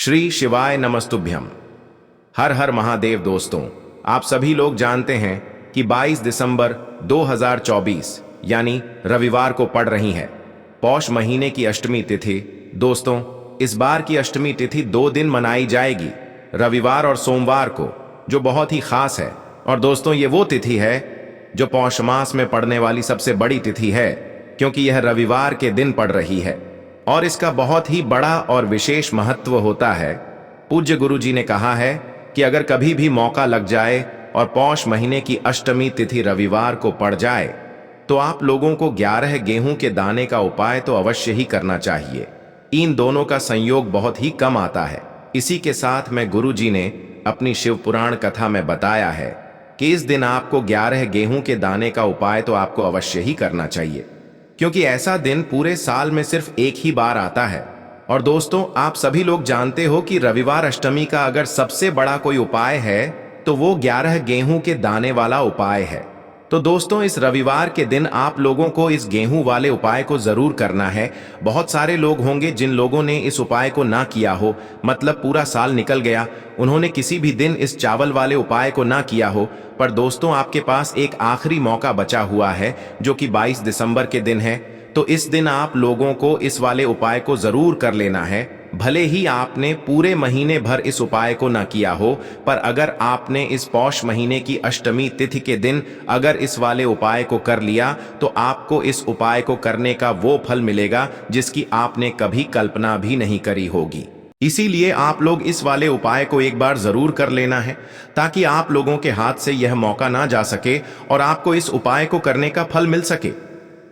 श्री शिवाय नमस्तुभ्यम। हर हर महादेव। दोस्तों, आप सभी लोग जानते हैं कि 22 दिसंबर 2024 यानी रविवार को पड़ रही है पौष महीने की अष्टमी तिथि। दोस्तों, इस बार की अष्टमी तिथि 2 दिन मनाई जाएगी, रविवार और सोमवार को, जो बहुत ही खास है। और दोस्तों, ये वो तिथि है जो पौष मास में पड़ने वाली सबसे बड़ी तिथि है, क्योंकि यह रविवार के दिन पड़ रही है और इसका बहुत ही बड़ा और विशेष महत्व होता है। पूज्य गुरु जी ने कहा है कि अगर कभी भी मौका लग जाए और पौष महीने की अष्टमी तिथि रविवार को पड़ जाए तो आप लोगों को 11 गेहूं के दाने का उपाय तो अवश्य ही करना चाहिए। इन दोनों का संयोग बहुत ही कम आता है। इसी के साथ में गुरु जी ने अपनी शिव पुराण कथा में बताया है कि इस दिन आपको 11 गेहूं के दाने का उपाय तो आपको अवश्य ही करना चाहिए, क्योंकि ऐसा दिन पूरे साल में सिर्फ एक ही बार आता है। और दोस्तों, आप सभी लोग जानते हो कि रविवार अष्टमी का अगर सबसे बड़ा कोई उपाय है तो वो 11 गेहूं के दाने वाला उपाय है। तो दोस्तों, इस रविवार के दिन आप लोगों को इस गेहूं वाले उपाय को जरूर करना है। बहुत सारे लोग होंगे जिन लोगों ने इस उपाय को ना किया हो, मतलब पूरा साल निकल गया, उन्होंने किसी भी दिन इस चावल वाले उपाय को ना किया हो। पर दोस्तों, आपके पास एक आखिरी मौका बचा हुआ है जो कि 22 दिसंबर के दिन है। तो इस दिन आप लोगों को इस वाले उपाय को जरूर कर लेना है। भले ही आपने पूरे महीने भर इस उपाय को ना किया हो, पर अगर आपने इस पौष महीने की अष्टमी तिथि के दिन अगर इस वाले उपाय को कर लिया तो आपको इस उपाय को करने का वो फल मिलेगा जिसकी आपने कभी कल्पना भी नहीं करी होगी। इसीलिए आप लोग इस वाले उपाय को एक बार जरूर कर लेना है, ताकि आप लोगों के हाथ से यह मौका ना जा सके और आपको इस उपाय को करने का फल मिल सके।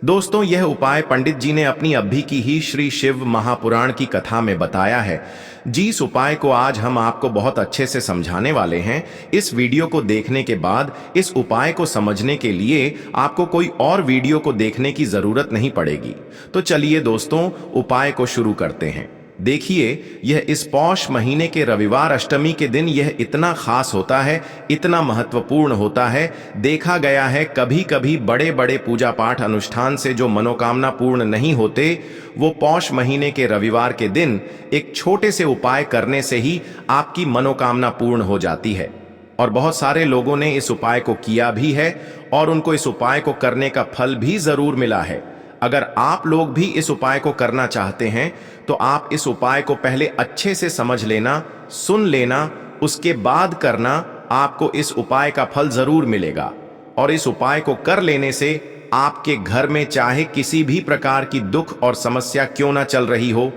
दोस्तों, यह उपाय पंडित जी ने अपनी अभी की ही श्री शिव महापुराण की कथा में बताया है। जिस उपाय को आज हम आपको बहुत अच्छे से समझाने वाले हैं, इस वीडियो को देखने के बाद इस उपाय को समझने के लिए आपको कोई और वीडियो को देखने की जरूरत नहीं पड़ेगी। तो चलिए दोस्तों, उपाय को शुरू करते हैं। देखिए, यह इस पौष महीने के रविवार अष्टमी के दिन यह इतना खास होता है, इतना महत्वपूर्ण होता है। देखा गया है कभी कभी बड़े बड़े पूजा पाठ अनुष्ठान से जो मनोकामना पूर्ण नहीं होते, वो पौष महीने के रविवार के दिन एक छोटे से उपाय करने से ही आपकी मनोकामना पूर्ण हो जाती है। और बहुत सारे लोगों ने इस उपाय को किया भी है और उनको इस उपाय को करने का फल भी जरूर मिला है। अगर आप लोग भी इस उपाय को करना चाहते हैं तो आप इस उपाय को पहले अच्छे से समझ लेना, सुन लेना, उसके बाद करना। आपको इस उपाय का फल जरूर मिलेगा। और इस उपाय को कर लेने से आपके घर में चाहे किसी भी प्रकार की दुख और समस्या क्यों ना चल रही हो,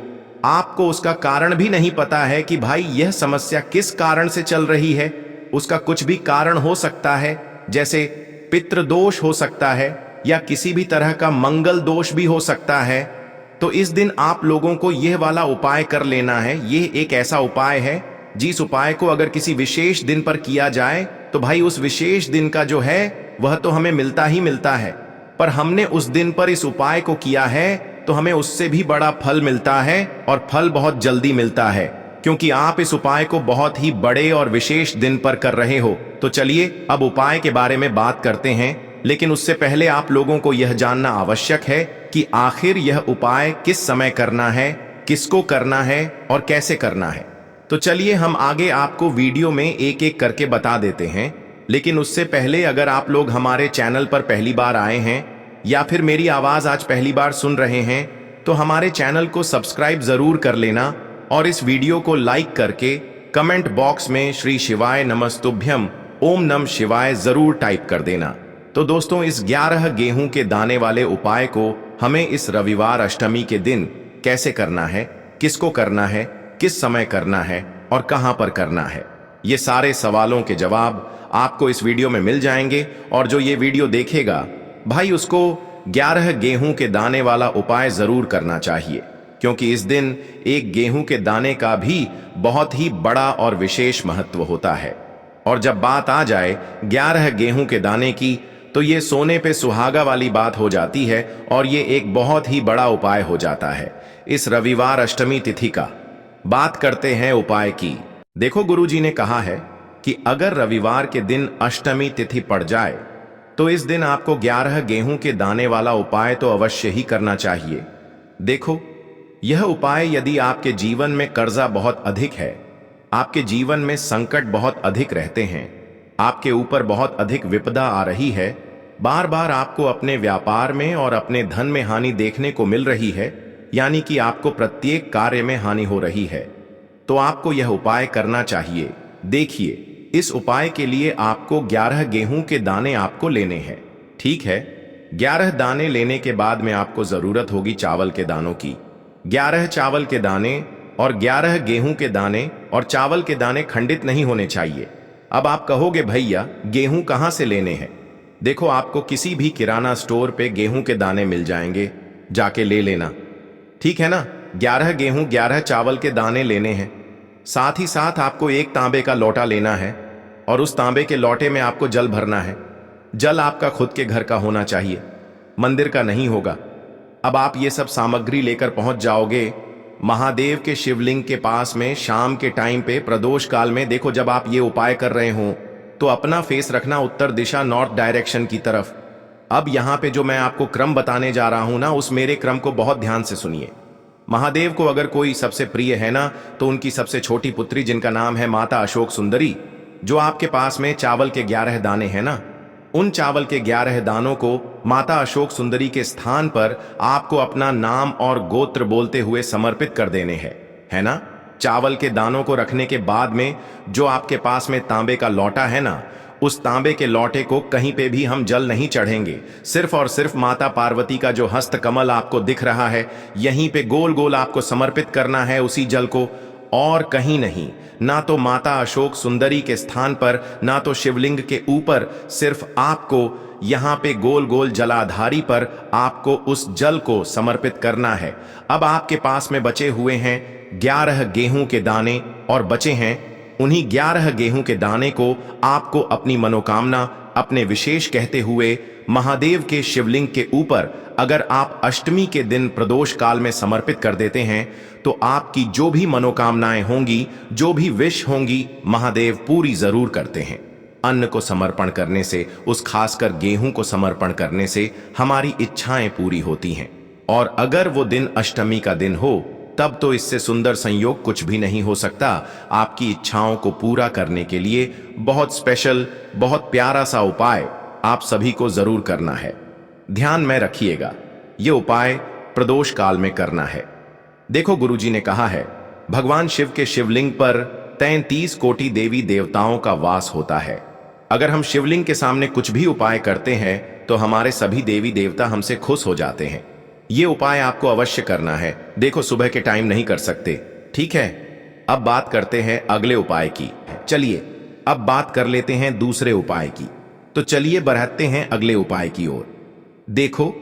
आपको उसका कारण भी नहीं पता है कि भाई यह समस्या किस कारण से चल रही है, उसका कुछ भी कारण हो सकता है, जैसे पितृदोष हो सकता है या किसी भी तरह का मंगल दोष भी हो सकता है। तो इस दिन आप लोगों को यह वाला उपाय कर लेना है। यह एक ऐसा उपाय है जिस उपाय को अगर किसी विशेष दिन पर किया जाए तो भाई उस विशेष दिन का जो है वह तो हमें मिलता ही मिलता है, पर हमने उस दिन पर इस उपाय को किया है तो हमें उससे भी बड़ा फल मिलता है, और फल बहुत जल्दी मिलता है, क्योंकि आप इस उपाय को बहुत ही बड़े और विशेष दिन पर कर रहे हो। तो चलिए अब उपाय के बारे में बात करते हैं, लेकिन उससे पहले आप लोगों को यह जानना आवश्यक है कि आखिर यह उपाय किस समय करना है, किसको करना है और कैसे करना है। तो चलिए हम आगे आपको वीडियो में एक एक करके बता देते हैं। लेकिन उससे पहले अगर आप लोग हमारे चैनल पर पहली बार आए हैं या फिर मेरी आवाज आज पहली बार सुन रहे हैं तो हमारे चैनल को सब्सक्राइब जरूर कर लेना और इस वीडियो को लाइक करके कमेंट बॉक्स में श्री शिवाय नमस्तुभ्यम ओम नमः शिवाय जरूर टाइप कर देना। तो दोस्तों, इस 11 गेहूं के दाने वाले उपाय को हमें इस रविवार अष्टमी के दिन कैसे करना है, किसको करना है, किस समय करना है और कहां पर करना है, ये सारे सवालों के जवाब आपको इस वीडियो में मिल जाएंगे। और जो ये वीडियो देखेगा भाई, उसको 11 गेहूं के दाने वाला उपाय जरूर करना चाहिए, क्योंकि इस दिन एक गेहूं के दाने का भी बहुत ही बड़ा और विशेष महत्व होता है। और जब बात आ जाए 11 गेहूं के दाने की, तो ये सोने पे सुहागा वाली बात हो जाती है और ये एक बहुत ही बड़ा उपाय हो जाता है। इस रविवार अष्टमी तिथि का बात करते हैं उपाय की। देखो, गुरुजी ने कहा है कि अगर रविवार के दिन अष्टमी तिथि पड़ जाए तो इस दिन आपको 11 गेहूं के दाने वाला उपाय तो अवश्य ही करना चाहिए। देखो, यह उपाय यदि आपके जीवन में कर्जा बहुत अधिक है, आपके जीवन में संकट बहुत अधिक रहते हैं, आपके ऊपर बहुत अधिक विपदा आ रही है, बार बार आपको अपने व्यापार में और अपने धन में हानि देखने को मिल रही है, यानी कि आपको प्रत्येक कार्य में हानि हो रही है, तो आपको यह उपाय करना चाहिए। देखिए, इस उपाय के लिए आपको 11 गेहूं के दाने आपको लेने हैं। ठीक है, 11 दाने लेने के बाद में आपको जरूरत होगी चावल के दानों की। 11 चावल के दाने और 11 गेहूं के दाने, और चावल के दाने खंडित नहीं होने चाहिए। अब आप कहोगे भैया गेहूं कहां से लेने हैं? देखो, आपको किसी भी किराना स्टोर पे गेहूं के दाने मिल जाएंगे, जाके ले लेना। ठीक है ना? 11 गेहूं 11 चावल के दाने लेने हैं। साथ ही साथ आपको एक तांबे का लोटा लेना है और उस तांबे के लोटे में आपको जल भरना है। जल आपका खुद के घर का होना चाहिए, मंदिर का नहीं होगा। अब आप ये सब सामग्री लेकर पहुंच जाओगे महादेव के शिवलिंग के पास में शाम के टाइम पे प्रदोष काल में। देखो, जब आप ये उपाय कर रहे हो तो अपना फेस रखना उत्तर दिशा, नॉर्थ डायरेक्शन की तरफ। अब यहां पे जो मैं आपको क्रम बताने जा रहा हूं ना, उस मेरे क्रम को बहुत ध्यान से सुनिए। महादेव को अगर कोई सबसे प्रिय है ना, तो उनकी सबसे छोटी पुत्री जिनका नाम है माता अशोक सुंदरी, जो आपके पास में चावल के 11 दाने हैं ना, उन चावल के 11 दानों को माता अशोक सुंदरी के स्थान पर आपको अपना नाम और गोत्र बोलते हुए समर्पित कर देने हैं, है ना? चावल के दानों को रखने के बाद में जो आपके पास में तांबे का लोटा है ना, उस तांबे के लोटे को कहीं पे भी हम जल नहीं चढ़ेंगे। सिर्फ और सिर्फ माता पार्वती का जो हस्त कमल आपको दिख रहा है, यहीं पे गोल गोल आपको समर्पित करना है उसी जल को, और कहीं नहीं। ना तो माता अशोक सुंदरी के स्थान पर, ना तो शिवलिंग के ऊपर, सिर्फ आपको यहाँ पे गोल गोल जलाधारी पर आपको उस जल को समर्पित करना है। अब आपके पास में बचे हुए हैं 11 गेहूं के दाने, और बचे हैं उन्हीं 11 गेहूं के दाने को आपको अपनी मनोकामना, अपने विशेष कहते हुए महादेव के शिवलिंग के ऊपर अगर आप अष्टमी के दिन प्रदोष काल में समर्पित कर देते हैं, तो आपकी जो भी मनोकामनाएं होंगी, जो भी विश होंगी, महादेव पूरी जरूर करते हैं। अन्न को समर्पण करने से, उस खासकर गेहूं को समर्पण करने से हमारी इच्छाएं पूरी होती हैं। और अगर वो दिन अष्टमी का दिन हो, तब तो इससे सुंदर संयोग कुछ भी नहीं हो सकता। आपकी इच्छाओं को पूरा करने के लिए बहुत स्पेशल, बहुत प्यारा सा उपाय आप सभी को जरूर करना है। ध्यान में रखिएगा, ये उपाय प्रदोष काल में करना है। देखो, गुरुजी ने कहा है, भगवान शिव के शिवलिंग पर 33 कोटि देवी देवताओं का वास होता है। अगर हम शिवलिंग के सामने कुछ भी उपाय करते हैं तो हमारे सभी देवी देवता हमसे खुश हो जाते हैं। ये उपाय आपको अवश्य करना है। देखो, सुबह के टाइम नहीं कर सकते, ठीक है? अब बात करते हैं अगले उपाय की। चलिए अब बात कर लेते हैं दूसरे उपाय की। तो चलिए बढ़ते हैं अगले उपाय की ओर। देखो,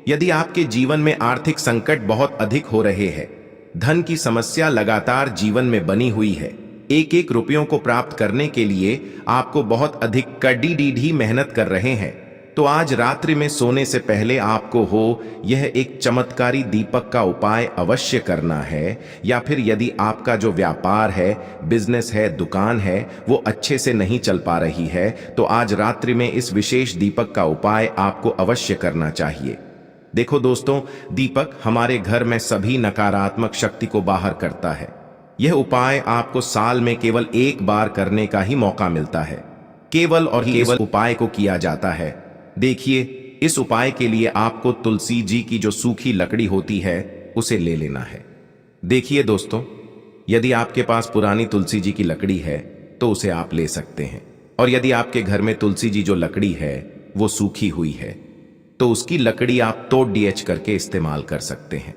यदि आपके जीवन में आर्थिक संकट बहुत अधिक हो रहे हैं, धन की समस्या लगातार जीवन में बनी हुई है, एक एक रुपयों को प्राप्त करने के लिए आपको बहुत अधिक कड़ी मेहनत कर रहे हैं, तो आज रात्रि में सोने से पहले आपको यह एक चमत्कारी दीपक का उपाय अवश्य करना है। या फिर यदि आपका जो व्यापार है, बिजनेस है, दुकान है, वो अच्छे से नहीं चल पा रही है, तो आज रात्रि में इस विशेष दीपक का उपाय आपको अवश्य करना चाहिए। देखो दोस्तों, दीपक हमारे घर में सभी नकारात्मक शक्ति को बाहर करता है। यह उपाय आपको साल में केवल एक बार करने का ही मौका मिलता है। केवल और केवल उपाय को किया जाता है। देखिए, इस उपाय के लिए आपको तुलसी जी की जो सूखी लकड़ी होती है उसे ले लेना है। देखिए दोस्तों, यदि आपके पास पुरानी तुलसी जी की लकड़ी है तो उसे आप ले सकते हैं, और यदि आपके घर में तुलसी जी जो लकड़ी है वो सूखी हुई है तो उसकी लकड़ी आप तोड़ डीएच करके इस्तेमाल कर सकते हैं।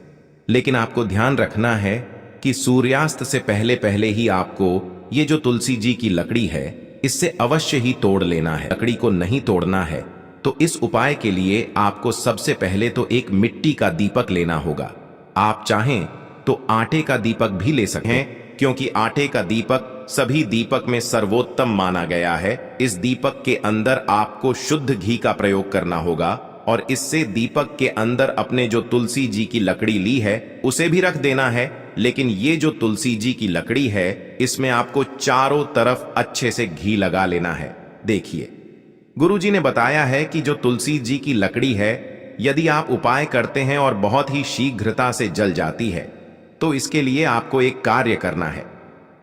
लेकिन आपको ध्यान रखना है कि सूर्यास्त से पहले पहले ही आपको ये जो तुलसी जी की लकड़ी है इससे अवश्य ही तोड़ लेना है। लकड़ी को नहीं तोड़ना है। तो इस उपाय के लिए आपको सबसे पहले तो एक मिट्टी का दीपक लेना होगा। आप चाहें तो आटे का दीपक भी ले सकते हैं, क्योंकि आटे का दीपक सभी दीपक में सर्वोत्तम माना गया है। इस दीपक के अंदर आपको शुद्ध घी का प्रयोग करना होगा, और इससे दीपक के अंदर अपने जो तुलसी जी की लकड़ी ली है उसे भी रख देना है। लेकिन ये जो तुलसी जी की लकड़ी है, इसमें आपको चारों तरफ अच्छे से घी लगा लेना है। देखिए, गुरुजी ने बताया है कि जो तुलसी जी की लकड़ी है, यदि आप उपाय करते हैं और बहुत ही शीघ्रता से जल जाती है, तो इसके लिए आपको एक कार्य करना है।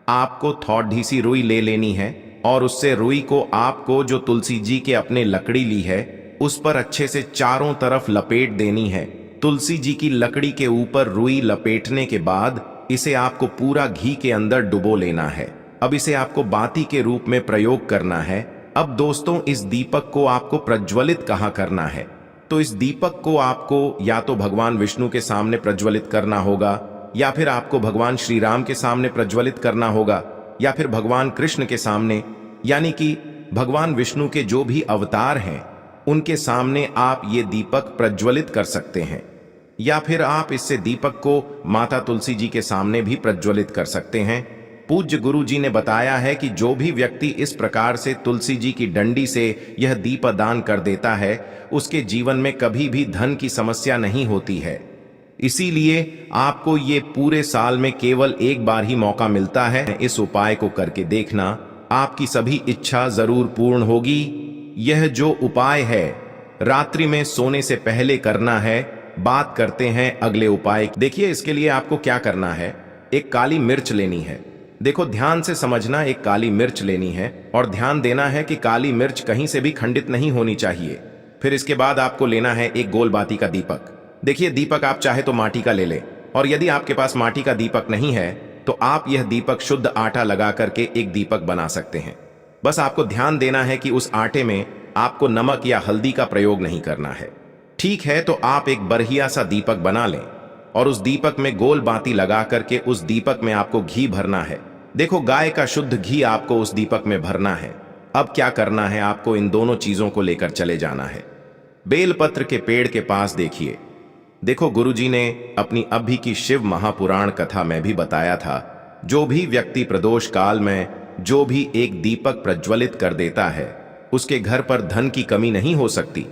आपको थोड़ी सी रुई ले लेनी है और उससे रुई को आपको जो तुलसी जी के अपने लकड़ी ली है उस पर अच्छे से चारों तरफ लपेट देनी है। तुलसी जी की लकड़ी के ऊपर रुई लपेटने के बाद इसे आपको पूरा घी के अंदर डुबो लेना है। अब इसे आपको बाती के रूप में प्रयोग करना है। अब दोस्तों, इस दीपक को आपको प्रज्वलित कहाँ करना है? तो इस दीपक को आपको या तो भगवान विष्णु के सामने प्रज्वलित करना होगा, या फिर आपको भगवान श्री राम के सामने प्रज्वलित करना होगा, या फिर भगवान कृष्ण के सामने, यानी कि भगवान विष्णु के जो भी अवतार हैं उनके सामने आप ये दीपक प्रज्वलित कर सकते हैं। या फिर आप इससे दीपक को माता तुलसी जी के सामने भी प्रज्वलित कर सकते हैं। पूज्य गुरु जी ने बताया है कि जो भी व्यक्ति इस प्रकार से तुलसी जी की डंडी से यह दीपदान कर देता है उसके जीवन में कभी भी धन की समस्या नहीं होती है। इसीलिए आपको ये पूरे साल में केवल एक बार ही मौका मिलता है। इस उपाय को करके देखना, आपकी सभी इच्छा जरूर पूर्ण होगी। यह जो उपाय है रात्रि में सोने से पहले करना है। बात करते हैं अगले उपाय। देखिए, इसके लिए आपको क्या करना है, एक काली मिर्च लेनी है। देखो, ध्यान से समझना, एक काली मिर्च लेनी है और ध्यान देना है कि काली मिर्च कहीं से भी खंडित नहीं होनी चाहिए। फिर इसके बाद आपको लेना है एक गोल बाती का दीपक। देखिए, दीपक आप चाहे तो माटी का ले ले, और यदि आपके पास माटी का दीपक नहीं है तो आप यह दीपक शुद्ध आटा लगा करके एक दीपक बना सकते हैं। बस आपको ध्यान देना है कि उस आटे में आपको नमक या हल्दी का प्रयोग नहीं करना है। ठीक है, तो आप एक बढ़िया सा दीपक बना लें और उस दीपक में गोल बाती लगा करके उस दीपक में आपको घी भरना है। देखो, गाय का शुद्ध घी आपको उस दीपक में भरना है। अब क्या करना है, आपको इन दोनों चीजों को लेकर चले जाना है। बेलपत्र के पेड़ के पास देखिए। देखो, गुरुजी ने अपनी अभी की शिव महापुराण कथा में भी बताया था, जो भी व्यक्ति प्रदोष काल में जो भी एक दीपक प्रज्वलित कर देता है उसके घर पर धन की कमी नहीं हो सकती।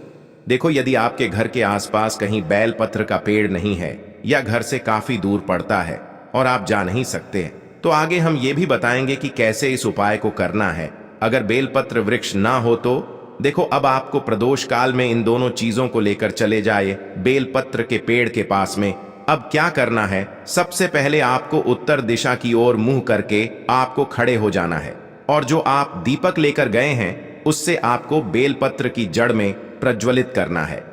देखो, यदि आपके घर के आसपास कहीं बेलपत्र का पेड़ नहीं है या घर से काफी दूर पड़ता है और आप जा नहीं सकते, तो आगे हम ये भी बताएंगे कि कैसे इस उपाय को करना है। अगर बेलपत्र वृक्ष ना हो तो देखो, अब आपको प्रदोष काल में इन दोनों चीजों को लेकर चले जाए बेलपत्र के पेड़ के पास में। अब क्या करना है, सबसे पहले आपको उत्तर दिशा की ओर मुंह करके आपको खड़े हो जाना है और जो आप दीपक लेकर गए हैं उससे आपको बेलपत्र की जड़ में प्रज्वलित करना है।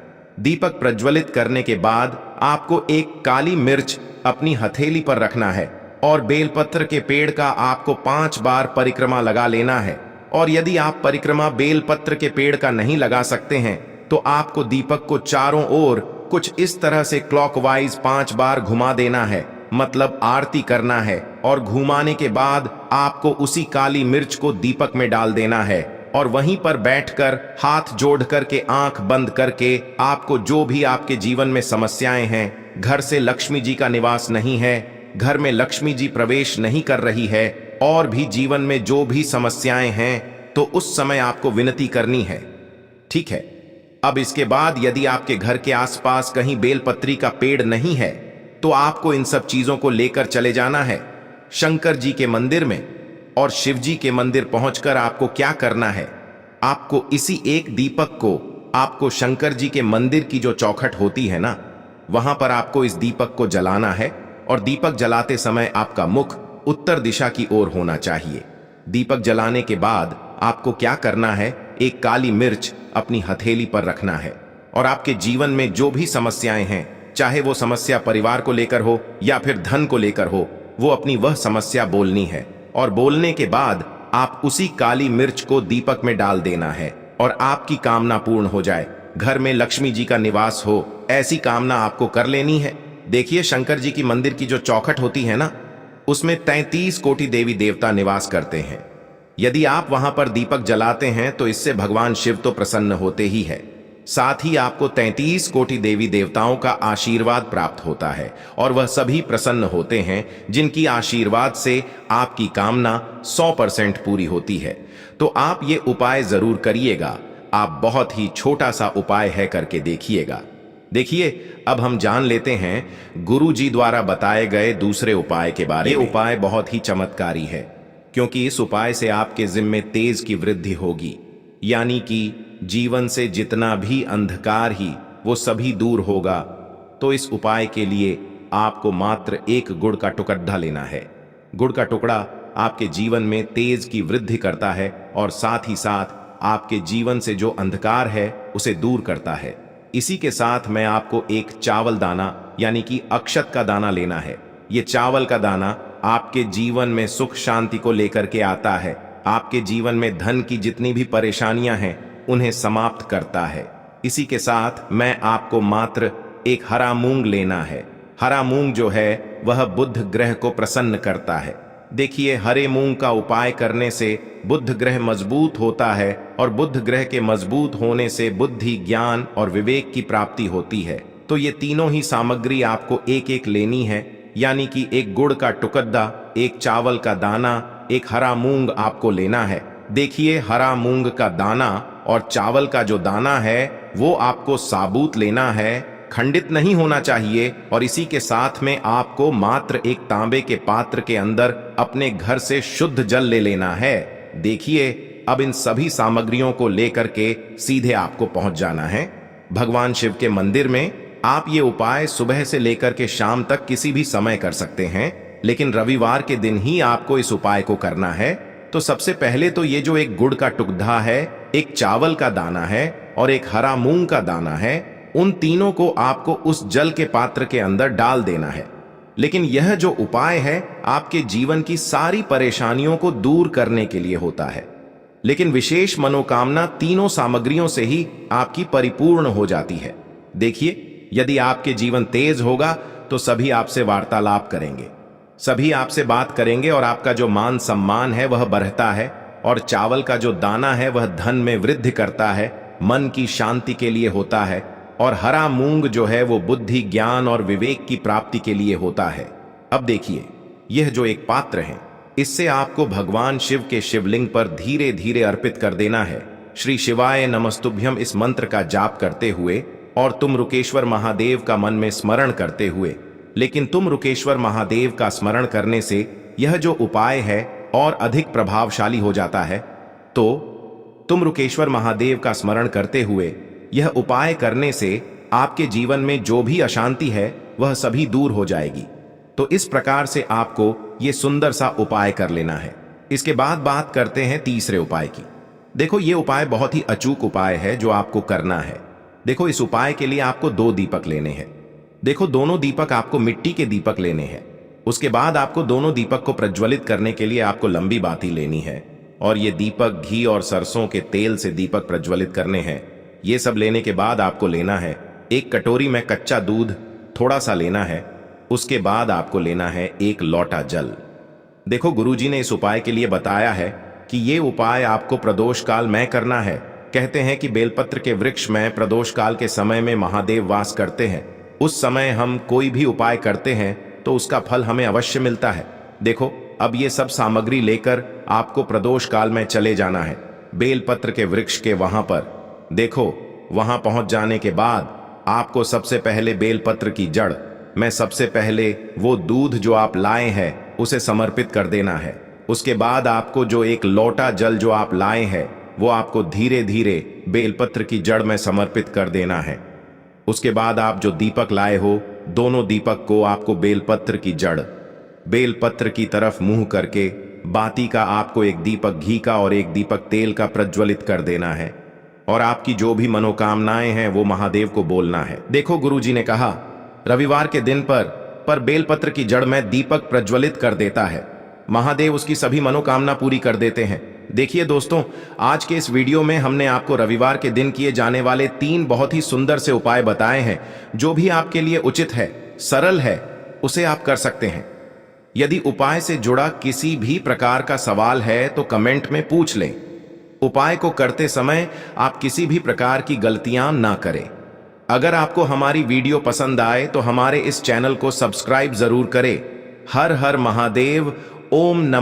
दीपक प्रज्वलित करने के बाद आपको एक काली मिर्च अपनी हथेली पर रखना है और बेलपत्र के पेड़ का आपको 5 बार परिक्रमा लगा लेना है। और यदि आप परिक्रमा बेलपत्र के पेड़ का नहीं लगा सकते हैं तो आपको दीपक को चारों ओर कुछ इस तरह से क्लॉकवाइज 5 बार घुमा देना है, मतलब आरती करना है। और घुमाने के बाद आपको उसी काली मिर्च को दीपक में डाल देना है और वहीं पर बैठकर हाथ जोड़ करके आंख बंद करके आपको जो भी आपके जीवन में समस्याएं हैं, घर से लक्ष्मी जी का निवास नहीं है, घर में लक्ष्मी जी प्रवेश नहीं कर रही है, और भी जीवन में जो भी समस्याएं हैं, तो उस समय आपको विनती करनी है। ठीक है। अब इसके बाद यदि आपके घर के आसपास कहीं बेलपत्री का पेड़ नहीं है तो आपको इन सब चीजों को लेकर चले जाना है शंकर जी के मंदिर में। और शिव जी के मंदिर पहुंचकर आपको क्या करना है, आपको इसी एक दीपक को आपको शंकर जी के मंदिर की जो चौखट होती है ना, वहां पर आपको इस दीपक को जलाना है। और दीपक जलाते समय आपका मुख उत्तर दिशा की ओर होना चाहिए। दीपक जलाने के बाद आपको क्या करना है, एक काली मिर्च अपनी हथेली पर रखना है और आपके जीवन में जो भी समस्याएं हैं, चाहे वो समस्या परिवार को लेकर हो या फिर धन को लेकर हो, वो अपनी वह समस्या बोलनी है। और बोलने के बाद आप उसी काली मिर्च को दीपक में डाल देना है और आपकी कामना पूर्ण हो जाए, घर में लक्ष्मी जी का निवास हो, ऐसी कामना आपको कर लेनी है। देखिए, शंकर जी की मंदिर की जो चौखट होती है ना, उसमें 33 कोटि देवी देवता निवास करते हैं। यदि आप वहां पर दीपक जलाते हैं तो इससे भगवान शिव तो प्रसन्न होते ही है, साथ ही आपको 33 कोटि देवी देवताओं का आशीर्वाद प्राप्त होता है और वह सभी प्रसन्न होते हैं जिनकी आशीर्वाद से आपकी कामना 100% पूरी होती है। तो आप ये उपाय जरूर करिएगा। आप बहुत ही छोटा सा उपाय है, करके देखिएगा। देखिए, अब हम जान लेते हैं गुरु जी द्वारा बताए गए दूसरे उपाय के बारे में। ये उपाय बहुत ही चमत्कारी है क्योंकि इस उपाय से आपके जिम्मे तेज की वृद्धि होगी, यानी कि जीवन से जितना भी अंधकार ही वो सभी दूर होगा। तो इस उपाय के लिए आपको मात्र एक गुड़ का टुकड़ा लेना है। गुड़ का टुकड़ा आपके जीवन में तेज की वृद्धि करता है और साथ ही साथ आपके जीवन से जो अंधकार है उसे दूर करता है। इसी के साथ मैं आपको एक चावल दाना यानी कि अक्षत का दाना लेना है। ये चावल का दाना आपके जीवन में सुख शांति को लेकर के आता है। आपके जीवन में धन की जितनी भी परेशानियां हैं उन्हें समाप्त करता है। इसी के साथ मैं आपको मात्र एक हरा मूंग लेना है। हरा मूंग जो है वह बुध ग्रह को प्रसन्न करता है। देखिए, हरे मूंग का उपाय करने से बुध ग्रह मजबूत होता है और बुध ग्रह के मजबूत होने से बुद्धि, ज्ञान और विवेक की प्राप्ति होती है। तो ये तीनों ही सामग्री आपको एक एक लेनी है, यानी कि एक गुड़ का टुकड़ा, एक चावल का दाना, एक हरा मूंग आपको लेना है। देखिए, हरा मूंग का दाना और चावल का जो दाना है वो आपको साबुत लेना है, खंडित नहीं होना चाहिए। और इसी के साथ में आपको मात्र एक तांबे के पात्र के अंदर अपने घर से शुद्ध जल ले लेना है। देखिए, अब इन सभी सामग्रियों को लेकर के सीधे आपको पहुंच जाना है भगवान शिव के मंदिर में। आप ये उपाय सुबह से लेकर के शाम तक किसी भी समय कर सकते हैं, लेकिन रविवार के दिन ही आपको इस उपाय को करना है। तो सबसे पहले तो ये जो एक गुड़ का टुकड़ा है, एक चावल का दाना है और एक हरा मूंग का दाना है, उन तीनों को आपको उस जल के पात्र के अंदर डाल देना है। लेकिन यह जो उपाय है आपके जीवन की सारी परेशानियों को दूर करने के लिए होता है। लेकिन विशेष मनोकामना तीनों सामग्रियों से ही आपकी परिपूर्ण हो जाती है। देखिए, यदि आपके जीवन तेज होगा तो सभी आपसे वार्तालाप करेंगे, सभी आपसे बात करेंगे और आपका जो मान सम्मान है वह बढ़ता है। और चावल का जो दाना है वह धन में वृद्धि करता है, मन की शांति के लिए होता है। और हरा मूंग जो है वो बुद्धि, ज्ञान और विवेक की प्राप्ति के लिए होता है। अब देखिए, यह जो एक पात्र है इससे आपको भगवान शिव के शिवलिंग पर धीरे धीरे अर्पित कर देना है। श्री शिवाय नमस्तुभ्यम इस मंत्र का जाप करते हुए और तुम रुकेश्वर महादेव का मन में स्मरण करते हुए। लेकिन तुम रुकेश्वर महादेव का स्मरण करने से यह जो उपाय है और अधिक प्रभावशाली हो जाता है। तो तुम रुकेश्वर महादेव का स्मरण करते हुए यह उपाय करने से आपके जीवन में जो भी अशांति है वह सभी दूर हो जाएगी। तो इस प्रकार से आपको ये सुंदर सा उपाय कर लेना है। इसके बाद बात करते हैं तीसरे उपाय की। देखो, ये उपाय बहुत ही अचूक उपाय है जो आपको करना है। देखो, इस उपाय के लिए आपको 2 दीपक लेने हैं। देखो, दोनों दीपक आपको मिट्टी के दीपक लेने हैं। उसके बाद आपको दोनों दीपक को प्रज्वलित करने के लिए आपको लंबी बाती लेनी है और ये दीपक घी और सरसों के तेल से दीपक प्रज्वलित करने हैं। ये सब लेने के बाद आपको लेना है एक कटोरी में कच्चा दूध थोड़ा सा लेना है। उसके बाद आपको लेना है एक लोटा जल। देखो, गुरुजी ने इस उपाय के लिए बताया है कि ये उपाय आपको प्रदोष काल में करना है। कहते हैं कि बेलपत्र के वृक्ष में प्रदोष काल के समय में महादेव वास करते हैं। उस समय हम कोई भी उपाय करते हैं तो उसका फल हमें अवश्य मिलता है। देखो, अब ये सब सामग्री लेकर आपको प्रदोष काल में चले जाना है बेलपत्र के वृक्ष के वहां पर। देखो, वहां पहुंच जाने के बाद आपको सबसे पहले बेलपत्र की जड़ में सबसे पहले वो दूध जो आप लाए हैं उसे समर्पित कर देना है। उसके बाद आपको जो एक लोटा जल जो आप लाए हैं वो आपको धीरे धीरे बेलपत्र की जड़ में समर्पित कर देना है। उसके बाद आप जो दीपक लाए हो, दोनों दीपक को आपको बेलपत्र की जड़, बेलपत्र की तरफ मुंह करके बाती का आपको एक दीपक घी का और एक दीपक तेल का प्रज्वलित कर देना है। और आपकी जो भी मनोकामनाएं हैं वो महादेव को बोलना है। देखो, गुरुजी ने कहा रविवार के दिन पर बेलपत्र की जड़ में दीपक प्रज्वलित कर देता है, महादेव उसकी सभी मनोकामना पूरी कर देते हैं। देखिए दोस्तों, आज के इस वीडियो में हमने आपको रविवार के दिन किए जाने वाले 3 बहुत ही सुंदर से उपाय बताए हैं। जो भी आपके लिए उचित है, सरल है, उसे आप कर सकते हैं। यदि उपाय से जुड़ा किसी भी प्रकार का सवाल है तो कमेंट में पूछ लें। उपाय को करते समय आप किसी भी प्रकार की गलतियां ना करें। अगर आपको हमारी वीडियो पसंद आए तो हमारे इस चैनल को सब्सक्राइब जरूर करें। हर हर महादेव। ओम नमः